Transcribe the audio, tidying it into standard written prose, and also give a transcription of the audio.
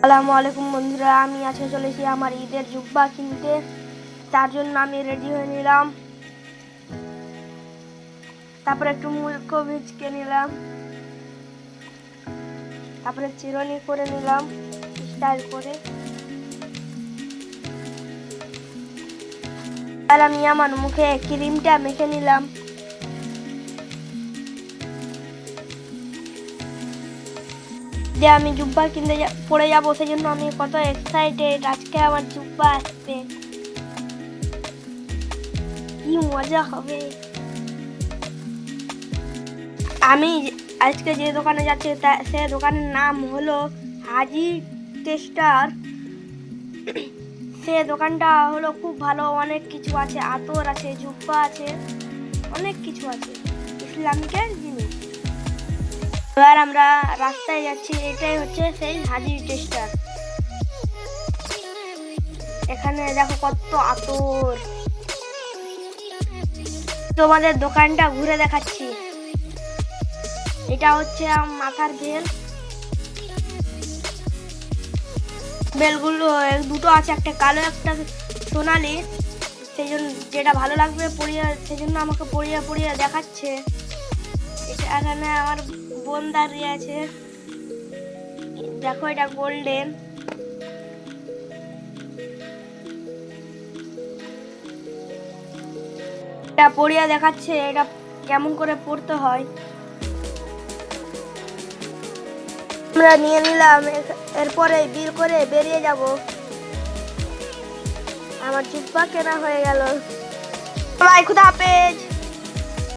আসসালামু আলাইকুম বন্ধুরা, আমি আজকে চলেছি আমার ঈদের জুব্বা কিনতে। তার জন্য আমি রেডি হয়ে নিলাম। তারপরে একটু মুলক ভিজকে নিলাম, তারপরে চিরুনি করে নিলাম স্টাইল করে। আর আমি আমার মুখে ক্রিমটা মেখে নিলাম। যে আমি জুব্বা কিনতে পরে যাবো, সেই জন্য আমি কত এক্সাইটেড। আজকে আমার জুব্বা আসবে, কি মজা হবে। আমি আজকে যে দোকানে যাচ্ছি সে দোকানের নাম হলো হাজি টেস্টার। সে দোকানটা হলো খুব ভালো, অনেক কিছু আছে, আতর আছে, জুব্বা আছে, অনেক কিছু আছে ইসলামিকের জিনিস। এবার আমরা রাস্তায় যাচ্ছি, এটাই হচ্ছে সেই হাজি টেস্টার। এখানে দেখো কত আতর। তোমাদের দোকানটা ঘুরে দেখাচ্ছি। এটা হচ্ছে মাথার বেলগুলো দুটো আছে, একটা কালো একটা সোনালি। সেই জন্য যেটা ভালো লাগবে পরিয়ে, সেই জন্য আমাকে পরিয়ে পরিয়ে দেখাচ্ছে। এখানে আমার বোন দাঁড়িয়ে আছে, দেখো এটা গোল্ডেন। এটা পরিয়ে দেখাচ্ছে এটা কেমন করে পড়তে হয়। আমরা নিয়ে নিলাম, এরপরে বিল করে বেরিয়ে যাব। আমার জুব্বা কেনা হয়ে গেল। বাই, খুদা হাফেজ।